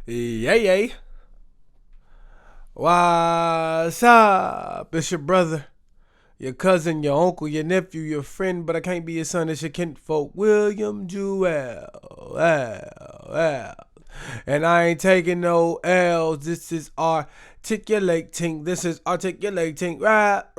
Yay. What's up? It's your brother, your cousin, your uncle, your nephew, your friend, but I can't be your son. It's your kinfolk, William Jewell. And I ain't taking no L's. This is articulating. This is articulating. Rap.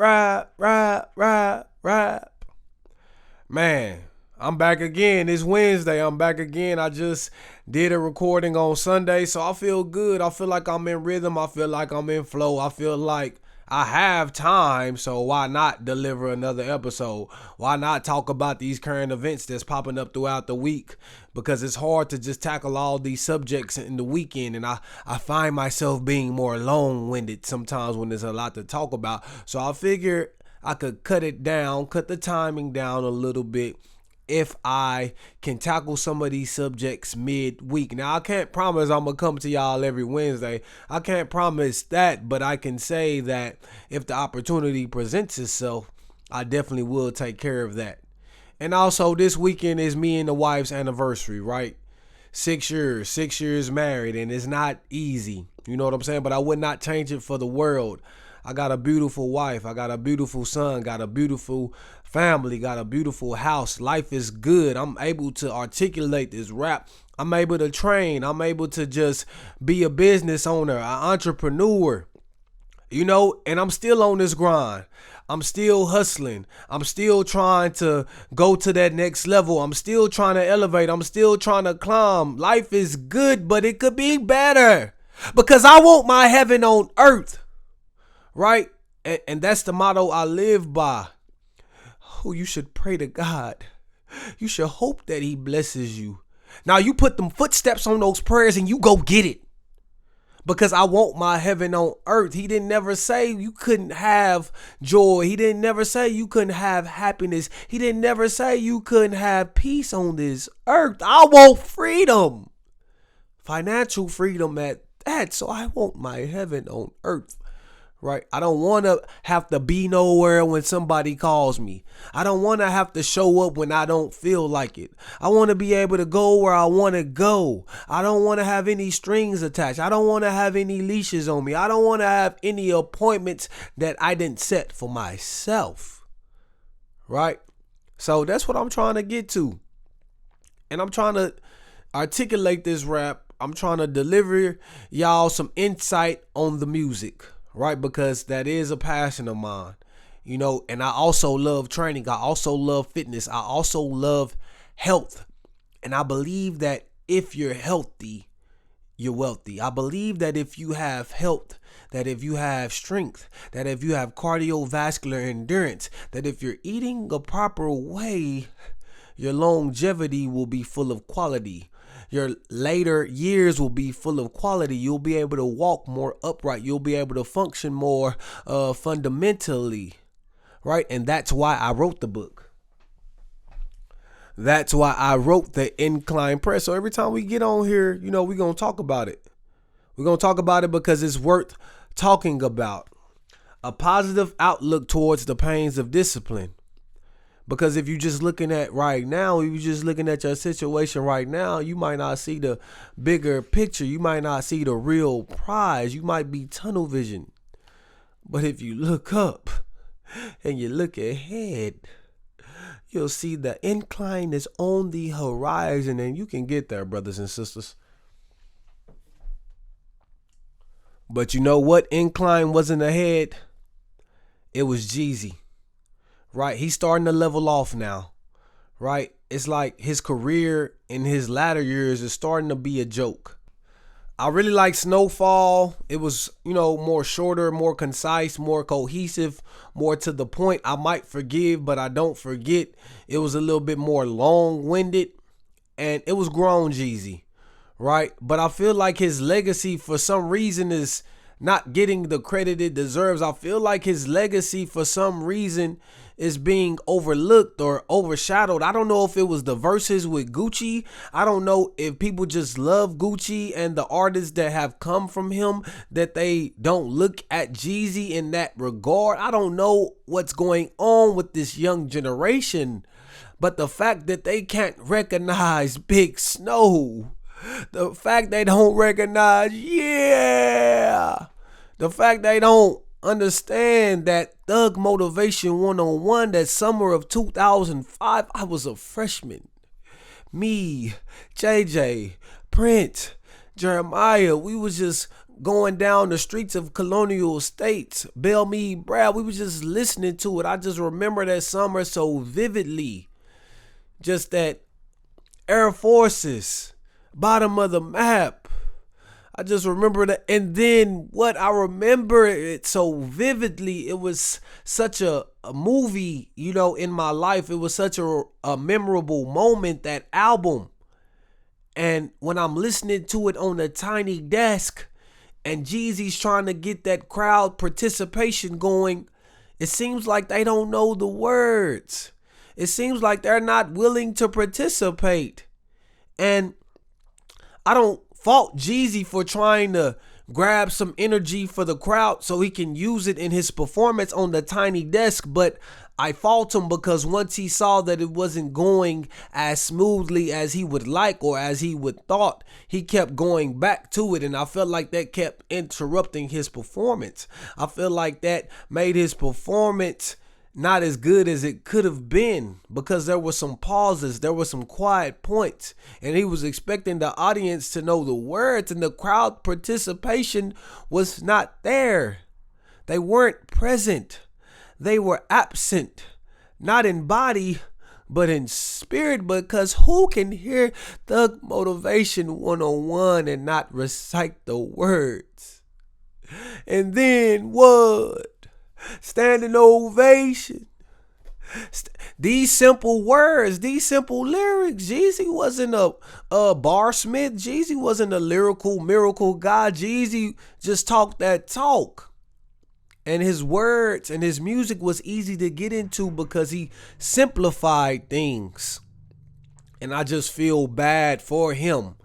Man, I'm back again. It's Wednesday. I'm back again. I just did a recording on Sunday, so I feel good. I feel like I'm in rhythm. I feel like I'm in flow. I feel like I have time, so why not deliver another episode? Why not talk about these current events that's popping up throughout the week? Because it's hard to just tackle all these subjects in the weekend, and I find myself being more long-winded sometimes when there's a lot to talk about. So I figured I could cut the timing down a little bit if I can tackle some of these subjects midweek. Now, I can't promise I'm going to come to y'all every Wednesday. I can't promise that, but I can say that if the opportunity presents itself, I definitely will take care of that. And also, this weekend is me and the wife's anniversary, right? 6 years married, and it's not easy. You know what I'm saying? But I would not change it for the world. I got a beautiful wife. I got a beautiful son. Got a beautiful family. Got a beautiful house. Life is good. I'm able to articulate this rap. I'm able to train. I'm able to just be a business owner, an entrepreneur. You know, and I'm still on this grind. I'm still hustling. I'm still trying to go to that next level. I'm still trying to elevate. I'm still trying to climb. Life is good, but it could be better because I want my heaven on earth. Right? And that's the motto I live by. Oh, you should pray to God. You should hope that he blesses you. Now you put them footsteps on those prayers and you go get it. Because I want my heaven on earth. He didn't never say you couldn't have joy. He didn't never say you couldn't have happiness. He didn't never say you couldn't have peace on this earth. I want freedom. Financial freedom at that. So I want my heaven on earth. Right? I don't want to have to be nowhere when somebody calls me. I don't want to have to show up when I don't feel like it. I want to be able to go where I want to go. I don't want to have any strings attached. I don't want to have any leashes on me. I don't want to have any appointments that I didn't set for myself. Right? So that's what I'm trying to get to. And I'm trying to articulate this rap. I'm trying to deliver y'all some insight on the music. Right, because that is a passion of mine, you know, and I also love training. I also love fitness. I also love health. And I believe that if you're healthy, you're wealthy. I believe that if you have health, that if you have strength, that if you have cardiovascular endurance, that if you're eating the proper way, your longevity will be full of quality. Your later years will be full of quality. You'll be able to walk more upright. You'll be able to function more fundamentally, right? And that's why I wrote the book. That's why I wrote the Incline Press. So every time we get on here, you know, we're going to talk about it. We're going to talk about it because it's worth talking about. A positive outlook towards the pains of discipline. Because if you're just looking at right now, if you're just looking at your situation right now, you might not see the bigger picture. You might not see the real prize. You might be tunnel vision. But if you look up and you look ahead, you'll see the incline is on the horizon and you can get there, brothers and sisters. But you know what incline wasn't ahead? It was Jeezy. Right, he's starting to level off now, right? It's like his career in his latter years is starting to be a joke. I really like Snowfall. It was, you know, more shorter, more concise, more cohesive, more to the point. I might forgive, but I don't forget. It was a little bit more long-winded, and it was grown Jeezy, right? But I feel like his legacy for some reason is not getting the credit it deserves. I feel like his legacy for some reason is being overlooked or overshadowed. I don't know if it was the verses with Gucci. I don't know if people just love Gucci and the artists that have come from him, that they don't look at Jeezy in that regard. I don't know what's going on with this young generation, but the fact that they can't recognize Big Snow The fact they don't recognize, yeah. The fact they don't understand that Thug Motivation 101, that summer of 2005, I was a freshman. Me, JJ, Prince, Jeremiah, we was just going down the streets of Colonial Estates, Bellmead, Brad. We was just listening to it. I just remember that summer so vividly. Just that Air Forces, bottom of the map. I just remember that. And then what I remember it so vividly, it was such a movie, in my life. It was such a memorable moment, that album. And when I'm listening to it on the tiny desk and Jeezy's trying to get that crowd participation going, it seems like they don't know the words. It seems like they're not willing to participate. And I don't fault Jeezy for trying to grab some energy for the crowd so he can use it in his performance on the tiny desk, but I fault him because once he saw that it wasn't going as smoothly as he would like or as he would thought, he kept going back to it, and I felt like that kept interrupting his performance. I feel like that made his performance not as good as it could have been because there were some pauses, there were some quiet points, and he was expecting the audience to know the words, and the crowd participation was not there. They weren't present. They were absent, not in body, but in spirit, because who can hear Thug Motivation 101 and not recite the words? And then what? Standing ovation. These simple words, these simple lyrics. Jeezy wasn't a barsmith. Jeezy wasn't a lyrical miracle guy. Jeezy just talked that talk. And his words and his music was easy to get into because he simplified things. And I just feel bad for him.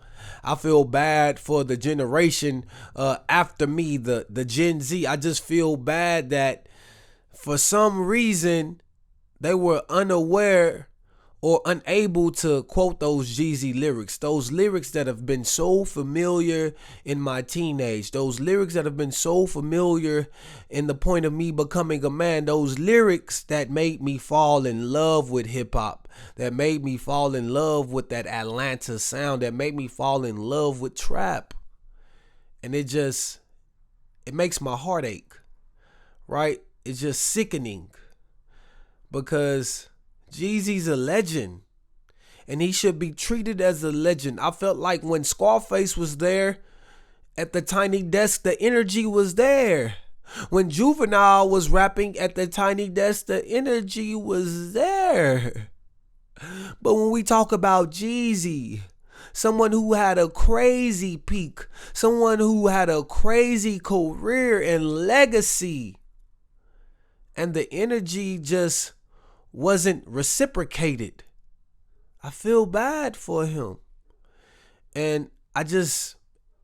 I feel bad for the generation after me, the Gen Z. I just feel bad that for some reason they were unaware or unable to quote those Jeezy lyrics. Those lyrics that have been so familiar in my teenage. Those lyrics that have been so familiar in the point of me becoming a man. Those lyrics that made me fall in love with hip hop. That made me fall in love with that Atlanta sound. That made me fall in love with trap. And it makes my heart ache. Right? It's just sickening. Because Jeezy's a legend. And he should be treated as a legend. I felt like when Scarface was there at the tiny desk, the energy was there. When Juvenile was rapping at the tiny desk, the energy was there. But when we talk about Jeezy, someone who had a crazy peak, someone who had a crazy career and legacy, and the energy just wasn't reciprocated, I feel bad for him. And I just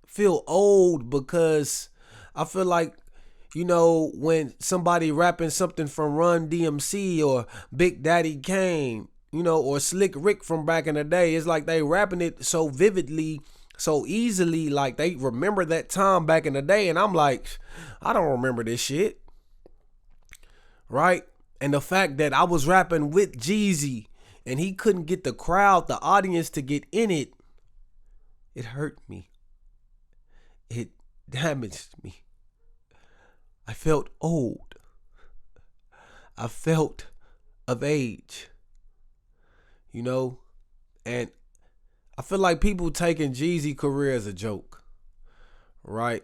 feel old because I feel like, when somebody rapping something from Run DMC or Big Daddy Kane, or Slick Rick from back in the day, it's like they rapping it so vividly, so easily, like they remember that time back in the day. And I'm like, I don't remember this shit. Right? And the fact that I was rapping with Jeezy and he couldn't get the crowd, the audience to get in it, it hurt me. It damaged me. I felt old. I felt of age. And I feel like people taking Jeezy career as a joke. Right?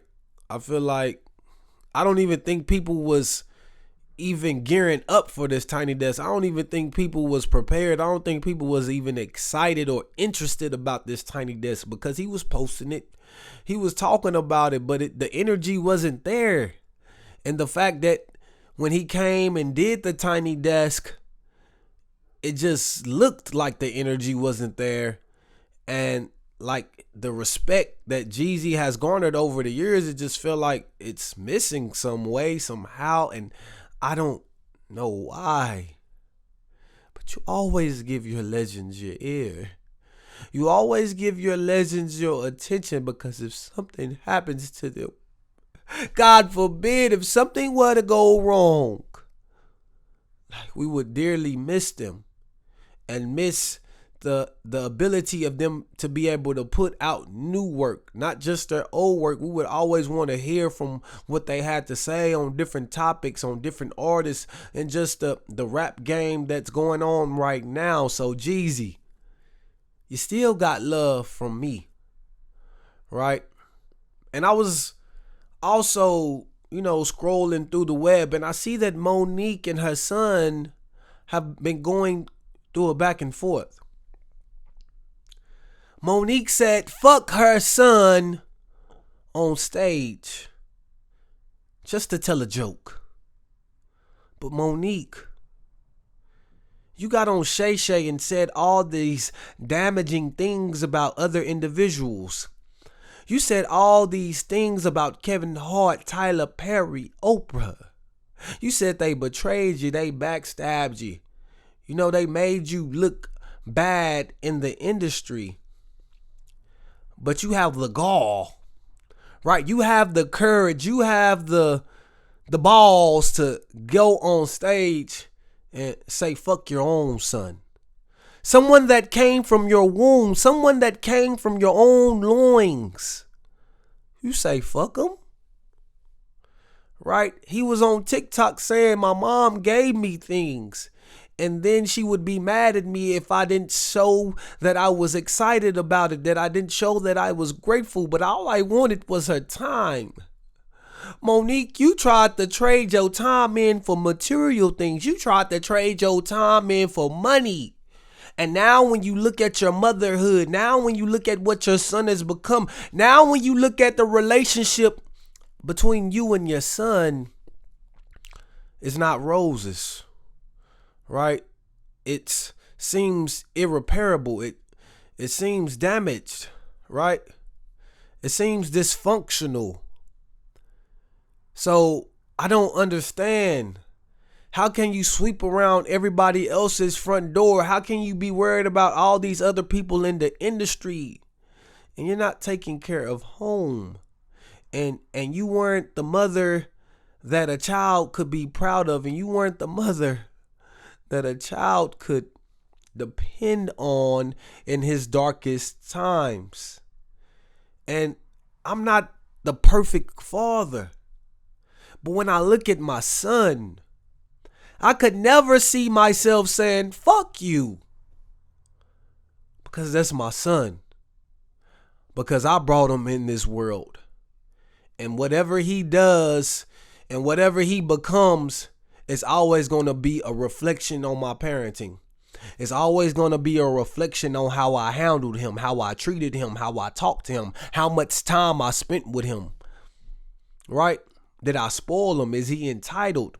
I feel like I don't even think people was even gearing up for this tiny desk. I don't even think people was prepared. I don't think people was even excited or interested about this tiny desk because he was posting it. He was talking about it, but the energy wasn't there. And the fact that when he came and did the tiny desk, it just looked like the energy wasn't there. And like the respect that Jeezy has garnered over the years, it just felt like it's missing some way, somehow. And I don't know why, but you always give your legends your ear. You always give your legends your attention because if something happens to them, God forbid, if something were to go wrong, like we would dearly miss them and miss the ability of them to be able to put out new work, not just their old work. We would always want to hear from what they had to say on different topics, on different artists, and just the rap game that's going on right now. So Jeezy, you still got love from me, right? And I was also, scrolling through the web, and I see that Monique and her son have been going through a back and forth. Monique said, fuck her son on stage just to tell a joke. But Monique, you got on Shay Shay and said all these damaging things about other individuals. You said all these things about Kevin Hart, Tyler Perry, Oprah. You said they betrayed you, they backstabbed you. They made you look bad in the industry. But you have the gall, right? You have the courage. You have the balls to go on stage and say, fuck your own son. Someone that came from your womb. Someone that came from your own loins. You say, fuck him? Right? He was on TikTok saying my mom gave me things. And then she would be mad at me if I didn't show that I was excited about it, that I didn't show that I was grateful. But all I wanted was her time. Monique, you tried to trade your time in for material things. You tried to trade your time in for money. And now when you look at your motherhood, now when you look at what your son has become, now when you look at the relationship between you and your son, it's not roses. Right? It seems irreparable. It seems damaged, right? It seems dysfunctional. So I don't understand. How can you sweep around everybody else's front door? How can you be worried about all these other people in the industry and you're not taking care of home? And you weren't the mother that a child could be proud of, and you weren't the mother that a child could depend on in his darkest times. And I'm not the perfect father, but when I look at my son, I could never see myself saying, fuck you. Because that's my son. Because I brought him in this world. And whatever he does and whatever he becomes, it's always going to be a reflection on my parenting. It's always going to be a reflection on how I handled him, how I treated him, how I talked to him, how much time I spent with him. Right? Did I spoil him? Is he entitled?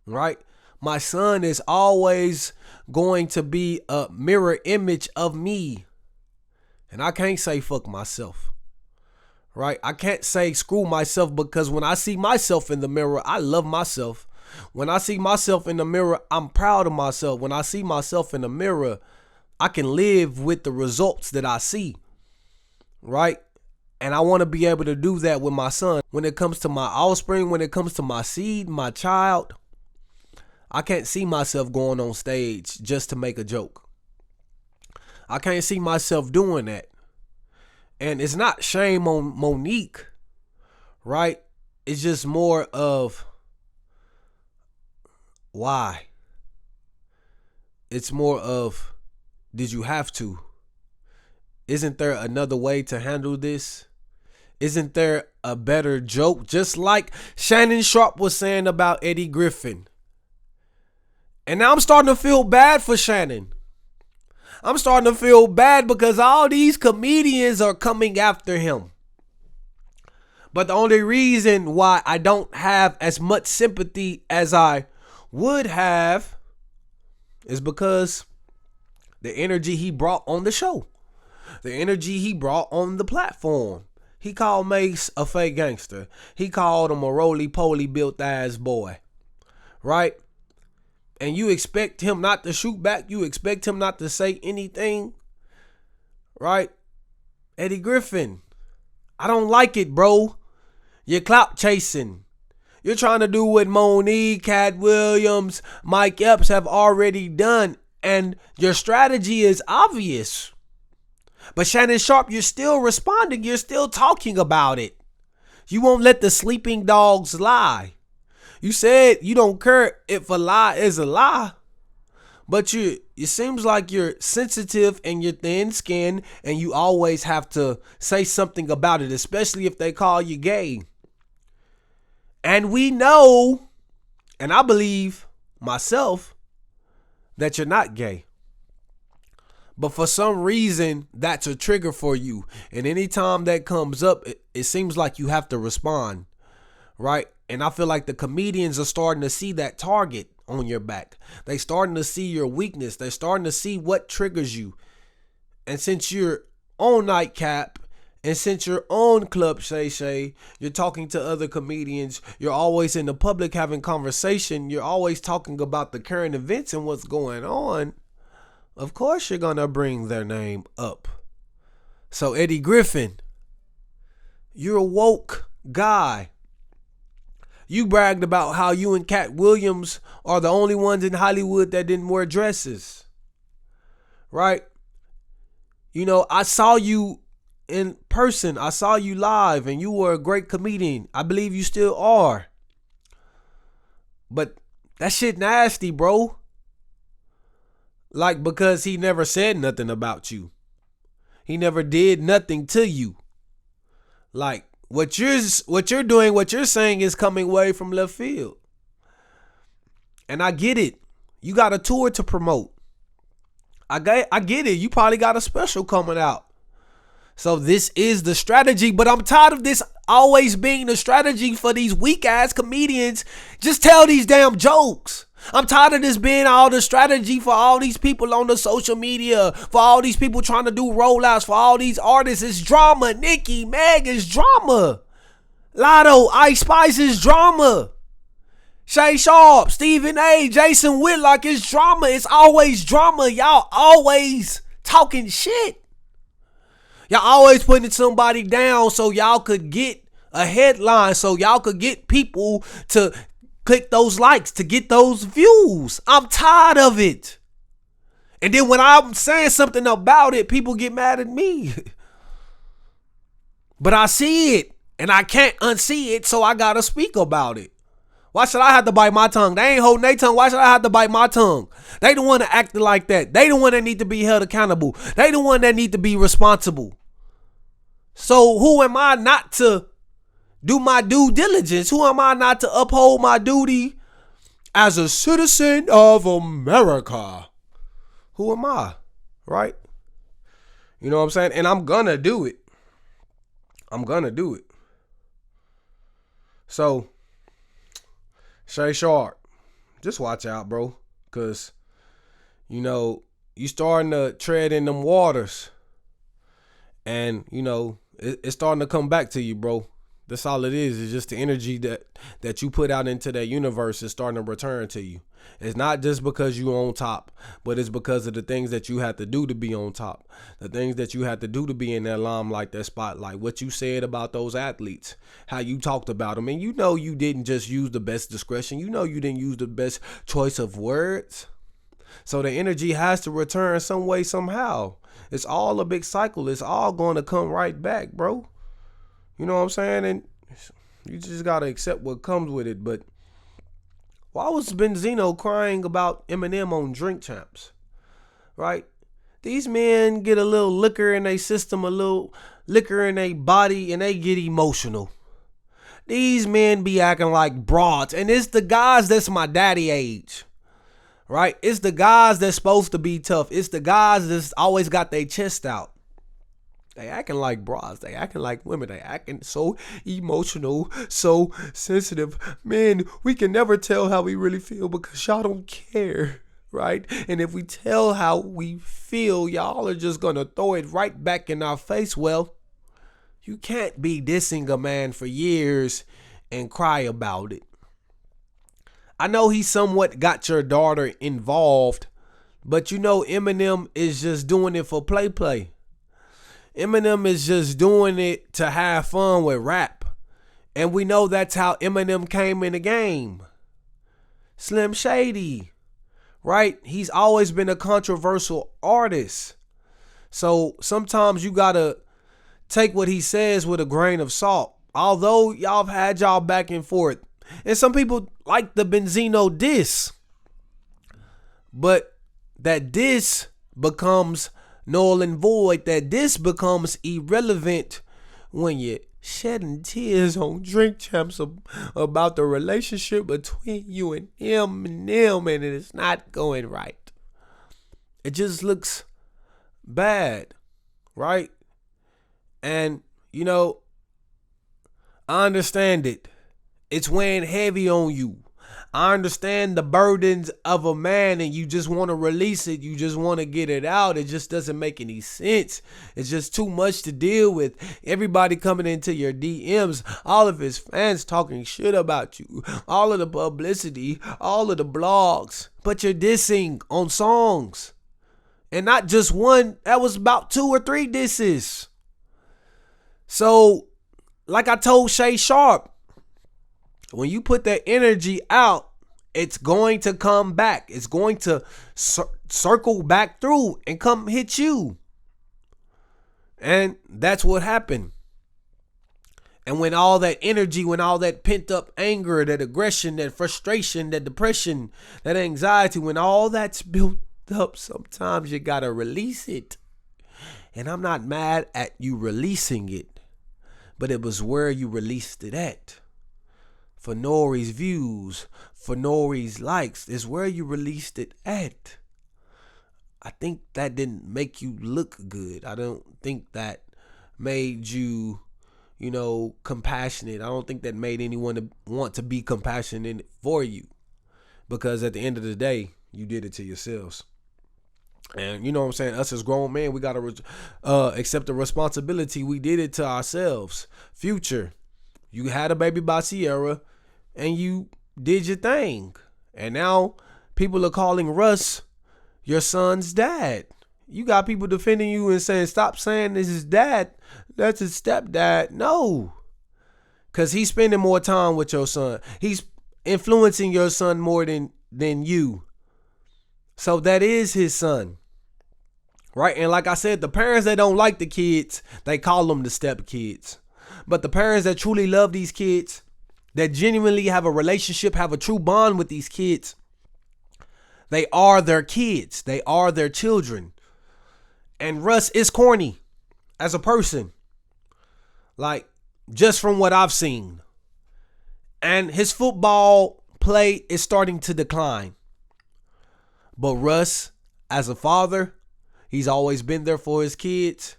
Right? My son is always going to be a mirror image of me. And I can't say fuck myself. Right? I can't say screw myself, because when I see myself in the mirror, I love myself. When I see myself in the mirror, I'm proud of myself. When I see myself in the mirror, I can live with the results that I see. Right? And I want to be able to do that with my son. When it comes to my offspring, when it comes to my seed, my child, I can't see myself going on stage just to make a joke. I can't see myself doing that. And it's not shame on Monique, right? It's just more of why. It's more of, did you have to? Isn't there another way to handle this? Isn't there a better joke? Just like Shannon Sharpe was saying about Eddie Griffin. And now I'm starting to feel bad for Shannon. I'm starting to feel bad because all these comedians are coming after him. But the only reason why I don't have as much sympathy as I would have is because the energy he brought on the show, the energy he brought on the platform. He called Mace a fake gangster. He called him a roly-poly built ass boy, right? And you expect him not to shoot back? You expect him not to say anything? right? Eddie Griffin, I don't like it, bro. You're clout chasing. You're trying to do what Monique, Cat Williams, Mike Epps have already done, and your strategy is obvious. But Shannon Sharpe, you're still responding. You're still talking about it. You won't let the sleeping dogs lie. You said you don't care if a lie is a lie, but it seems like you're sensitive and you're thin-skinned, and you always have to say something about it, especially if they call you gay. And we know, and I believe myself, that you're not gay. But for some reason, that's a trigger for you. And anytime that comes up, it seems like you have to respond, right? And I feel like the comedians are starting to see that target on your back. They starting to see your weakness. They're starting to see what triggers you. And since you're on Nightcap, and since you're on Club Shay Shay, you're talking to other comedians, you're always in the public having conversation, you're always talking about the current events and what's going on, of course you're going to bring their name up. So Eddie Griffin, you're a woke guy. You bragged about how you and Cat Williams are the only ones in Hollywood that didn't wear dresses. Right? You know, I saw you in person. I saw you live and you were a great comedian. I believe you still are. But that shit nasty, bro. Like, because he never said nothing about you. He never did nothing to you. Like, what you're doing, what you're saying is coming way from left field. And I get it. You got a tour to promote. I get it. You probably got a special coming out. So this is the strategy, but I'm tired of this always being the strategy for these weak ass comedians. Just tell these damn jokes. I'm tired of this being all the strategy for all these people on the social media, for all these people trying to do rollouts, for all these artists. It's drama. Nicki, Meg is drama. Lotto, Ice Spice is drama. Shay Sharpe, Stephen A, Jason Whitlock is drama. It's always drama. Y'all always talking shit. Y'all always putting somebody down so y'all could get a headline, so y'all could get people to click those likes, to get those views. I'm tired of it. And then when I'm saying something about it, people get mad at me. But I see it and I can't unsee it, so I gotta speak about it. Why should I have to bite my tongue? They ain't holding their tongue. Why should I have to bite my tongue? They the one that acted like that. They the one that need to be held accountable. They the one that need to be responsible. So who am I not to do my due diligence? Who am I not to uphold my duty as a citizen of America? Who am I? Right? You know what I'm saying? And I'm gonna do it. I'm gonna do it. So, Shay Sharpe, just watch out, bro. Because, you know, you starting to tread in them waters. And, you know, it's starting to come back to you, bro. That's all it is. It's just the energy that you put out into that universe is starting to return to you. It's not just because you're on top, but it's because of the things that you have to do to be on top. The things that you have to do to be in that limelight, that spotlight. What you said about those athletes, how you talked about them. And you know you didn't just use the best discretion. You know you didn't use the best choice of words. So the energy has to return some way, somehow. It's all a big cycle. It's all going to come right back, bro. You know what I'm saying? And you just got to accept what comes with it. But why was Benzino crying about Eminem on Drink Champs? Right? These men get a little liquor in their system, a little liquor in their body, and they get emotional. These men be acting like broads. And it's the guys that's my daddy age. Right? It's the guys that's supposed to be tough. It's the guys that's always got their chest out. They acting like bras. They acting like women. They acting so emotional, so sensitive. Man, we can never tell how we really feel because y'all don't care, right? And if we tell how we feel, y'all are just going to throw it right back in our face. Well, you can't be dissing a man for years and cry about it. I know he somewhat got your daughter involved, but you know Eminem is just doing it for play. Eminem is just doing it to have fun with rap. And we know that's how Eminem came in the game. Slim Shady, right? He's always been a controversial artist. So sometimes you gotta take what he says with a grain of salt. Although y'all have had y'all back and forth. And some people like the Benzino diss. But that diss becomes null and void. That diss becomes irrelevant when you're shedding tears on Drink Champs about the relationship between you and him and it's not going right. It just looks bad, right? And, you know, I understand it. It's weighing heavy on you. I understand the burdens of a man and you just want to release it. You just want to get it out. It just doesn't make any sense. It's just too much to deal with. Everybody coming into your DMs, all of his fans talking shit about you, all of the publicity, all of the blogs, but you're dissing on songs. And not just one, that was about 2 or 3 disses. So, like I told Sharpe, when you put that energy out, it's going to come back. It's going to circle back through and come hit you. And that's what happened. And when all that energy, when all that pent up anger, that aggression, that frustration, that depression, that anxiety, when all that's built up, sometimes you got to release it. And I'm not mad at you releasing it, but it was where you released it at. For Nori's views, for Nori's likes, is where you released it at. I think that didn't make you look good. I don't think that made you, compassionate. I don't think that made anyone want to be compassionate for you. Because at the end of the day, you did it to yourselves. And you know what I'm saying? Us as grown men, we got to accept the responsibility. We did it to ourselves. Future, you had a baby by Sierra and you did your thing. And now people are calling Russ your son's dad. You got people defending you and saying, stop saying this is dad. That's his stepdad. No. Because he's spending more time with your son. He's influencing your son more than you. So that is his son. Right? And like I said, the parents that don't like the kids, they call them the step kids. But the parents that truly love these kids, that genuinely have a relationship, have a true bond with these kids, they are their kids. They are their children. And Russ is corny as a person. Like, just from what I've seen. And his football play is starting to decline. But Russ, as a father, he's always been there for his kids.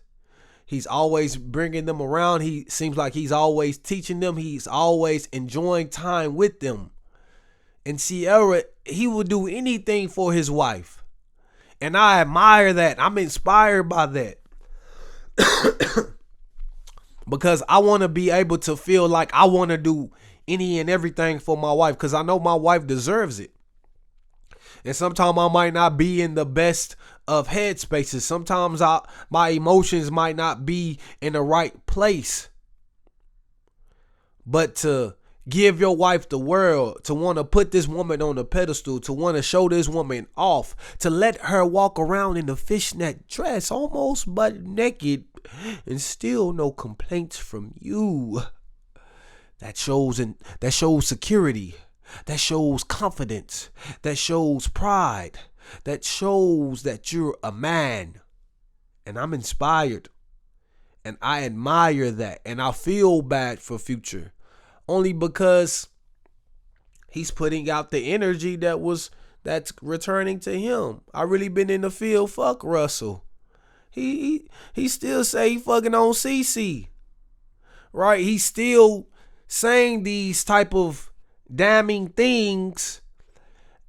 He's always bringing them around. He seems like he's always teaching them. He's always enjoying time with them. And Sierra, he will do anything for his wife. And I admire that. I'm inspired by that. Because I want to be able to feel like I want to do any and everything for my wife. Because I know my wife deserves it. And sometimes I might not be in the best of headspaces. Sometimes my emotions might not be in the right place. But to give your wife the world, to want to put this woman on a pedestal, to want to show this woman off, to let her walk around in a fishnet dress, almost butt naked, and still no complaints from you. That shows security. That shows confidence. That shows pride. That shows that you're a man. And I'm inspired. And I admire that. And I feel bad for Future. Only because he's putting out the energy that's returning to him. I really been in the field. Fuck Russell. He still say he fucking on CC. Right? He's still saying these type of damning things,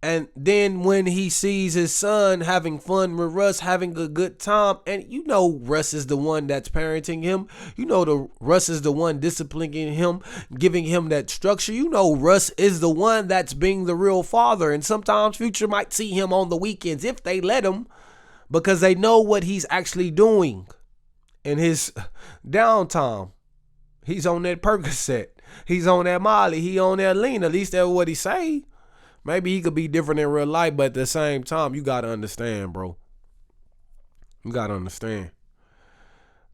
and then when he sees his son having fun with Russ, having a good time, and you know Russ is the one that's parenting him, you know Russ is the one disciplining him, giving him that structure, you know Russ is the one that's being the real father. And sometimes Future might see him on the weekends if they let him, because they know what he's actually doing. in his downtime. He's on that Percocet. He's on that Molly. He on that lean. At least that's what he say. Maybe he could be different in real life, but at the same time, you gotta understand, bro. You gotta understand.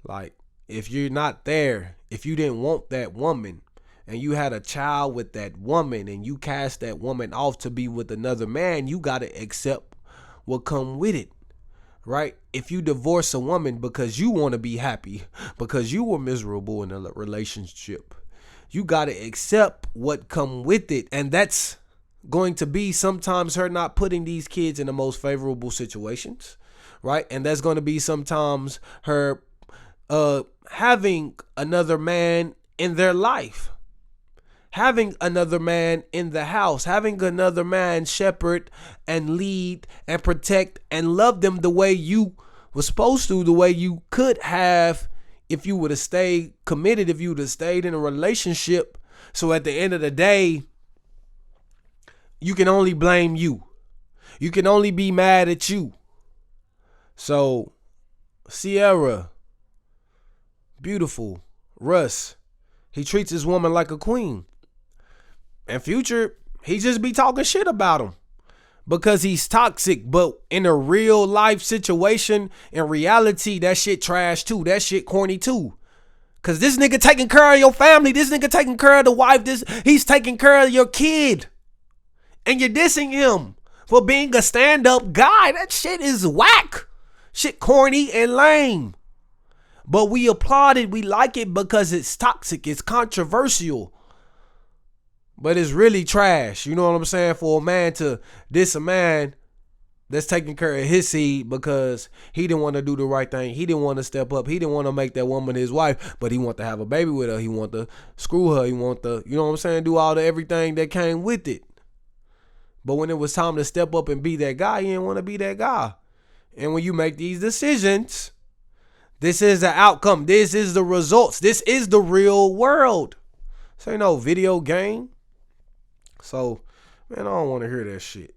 Like, if you're not there, if you didn't want that woman, and you had a child with that woman, and you cast that woman off to be with another man, you gotta accept what come with it. Right? If you divorce a woman because you want to be happy, because you were miserable in a relationship, you got to accept what come with it. And that's going to be sometimes her not putting these kids in the most favorable situations, right? And that's going to be sometimes her having another man in their life, having another man in the house, having another man shepherd and lead and protect and love them the way you were supposed to, the way you could have if you would have stayed committed, if you would have stayed in a relationship. So at the end of the day, you can only blame you. You can only be mad at you. So, Sierra, beautiful, Russ, he treats his woman like a queen. And Future, he just be talking shit about him because he's toxic. But in a real life situation, in reality, that shit trash too. That shit corny too. Cause this nigga taking care of your family. This nigga taking care of the wife. He's taking care of your kid. And you're dissing him for being a stand-up guy. That shit is whack. Shit corny and lame. But we applaud it. We like it because it's toxic. It's controversial. But it's really trash. You know what I'm saying? For a man to diss a man that's taking care of his seed because he didn't want to do the right thing. He didn't want to step up. He didn't want to make that woman his wife, but he want to have a baby with her. He want to screw her. He want to, you know what I'm saying, do all the everything that came with it. But when it was time to step up and be that guy, he didn't want to be that guy. And when you make these decisions, this is the outcome. This is the results. This is the real world. This ain't no video game. So, man, I don't want to hear that shit.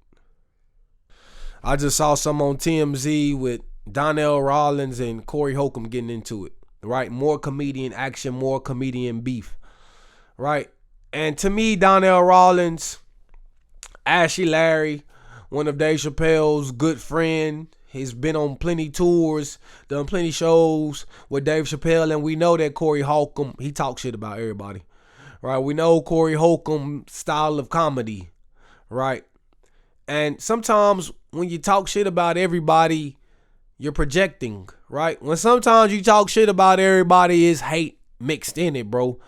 I just saw some on TMZ with Donnell, Rawlings, and Cory Holcomb getting into it, right? More comedian action, more comedian beef, right? And to me, Donnell Rawlings, Ashy Larry, one of Dave Chappelle's good friend. He's been on plenty tours, done plenty shows with Dave Chappelle, and we know that Cory Holcomb, he talks shit about everybody. Right, we know Cory Holcomb style of comedy, right? And sometimes when you talk shit about everybody, you're projecting, right? When sometimes you talk shit about everybody, is hate mixed in it, bro.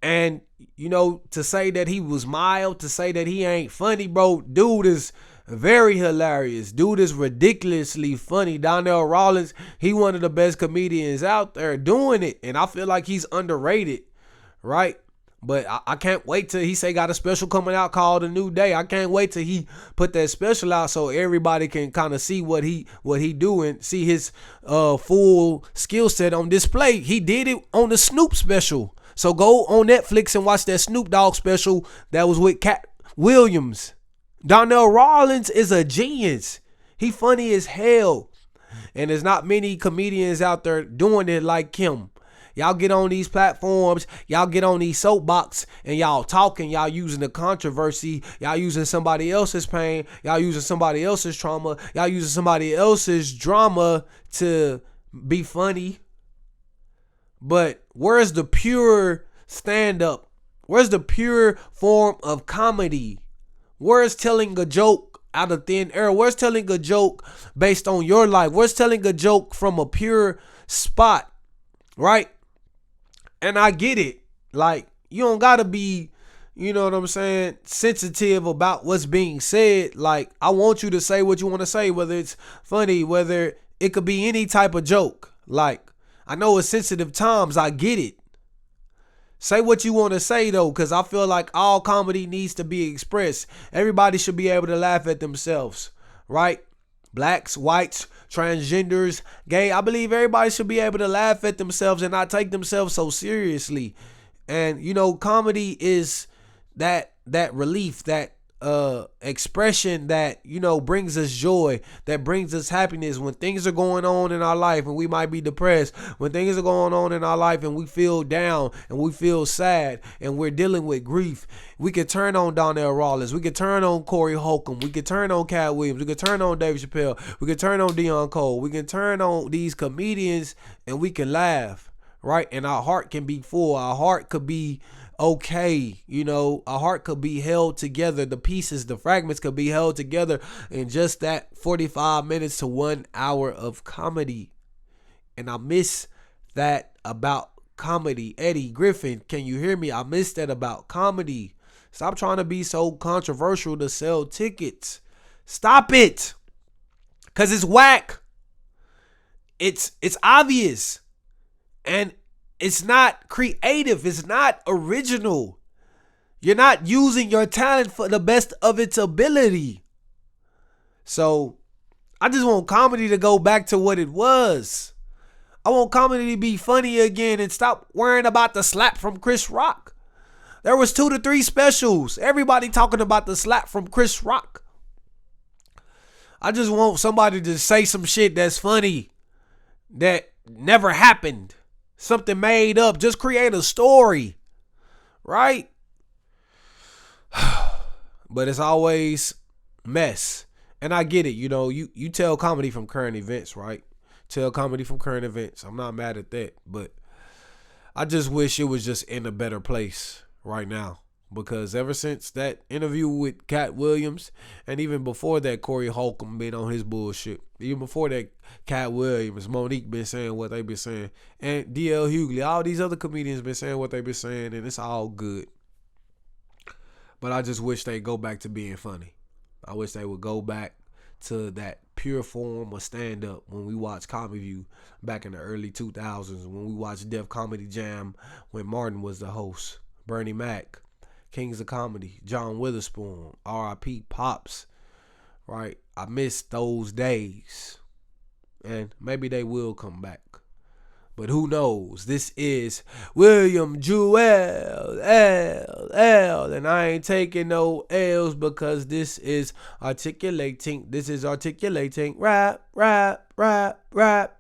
And, you know, to say that he was mild, to say that he ain't funny, bro, dude is very hilarious. Dude is ridiculously funny. Donnell Rawlings, he one of the best comedians out there doing it. And I feel like he's underrated, right? But I can't wait till he say got a special coming out called A New Day. I can't wait till he put that special out so everybody can kind of see what he do and see his full skill set on display. He did it on the Snoop special. So go on Netflix and watch that Snoop Dogg special that was with Cat Williams. Donnell Rawlings is a genius. He funny as hell. And there's not many comedians out there doing it like him. Y'all get on these platforms, y'all get on these soapbox, and y'all talking, y'all using the controversy, y'all using somebody else's pain, y'all using somebody else's trauma, y'all using somebody else's drama to be funny. But where's the pure stand-up? Where's the pure form of comedy? Where's telling a joke out of thin air? Where's telling a joke based on your life? Where's telling a joke from a pure spot, right? And I get it. Like, you don't gotta be, you know what I'm saying, sensitive about what's being said. Like, I want you to say what you want to say, whether it's funny, whether it could be any type of joke. Like, I know it's sensitive times. I get it. Say what you want to say, though, because I feel like all comedy needs to be expressed. Everybody should be able to laugh at themselves, right? Blacks, whites, transgenders, gay. I believe everybody should be able to laugh at themselves and not take themselves so seriously. And, you know, comedy is that relief, that expression that, you know, brings us joy, that brings us happiness when things are going on in our life and we might be depressed, when things are going on in our life and we feel down and we feel sad and we're dealing with grief. We could turn on Donnell Rawlings, we could turn on Cory Holcomb, we could turn on Cat Williams, we could turn on Dave Chappelle, we could turn on Dion Cole, we can turn on these comedians and we can laugh, right? And our heart can be full, our heart could be okay, you know, a heart could be held together, the pieces, the fragments could be held together in just that 45 minutes to 1 hour of comedy. And I miss that about comedy. Eddie Griffin, can you hear me? I miss that about comedy. Stop trying to be so controversial to sell tickets. Stop it, because it's whack. It's obvious, and it's not creative. It's not original. You're not using your talent for the best of its ability. So I just want comedy to go back to what it was. I want comedy to be funny again and stop worrying about the slap from Chris Rock. There was 2 to 3 specials. Everybody talking about the slap from Chris Rock. I just want somebody to say some shit that's funny, that never happened. Something made up. Just create a story, right? But it's always mess. And I get it. You know, you tell comedy from current events, right? Tell comedy from current events. I'm not mad at that. But I just wish it was just in a better place right now. Because ever since that interview with Cat Williams, and even before that, Cory Holcomb been on his bullshit. Even before that, Cat Williams, Monique been saying what they been saying. And D.L. Hughley, all these other comedians been saying what they been saying, and it's all good. But I just wish they go back to being funny. I wish they would go back to that pure form of stand-up when we watched Comedy View back in the early 2000s, when we watched Def Comedy Jam when Martin was the host, Bernie Mac, Kings of Comedy, John Witherspoon, R.I.P. Pops, right? I miss those days, and maybe they will come back. But who knows? This is William Jewell, L, and I ain't taking no L's because this is articulating. This is articulating rap, rap, rap, rap.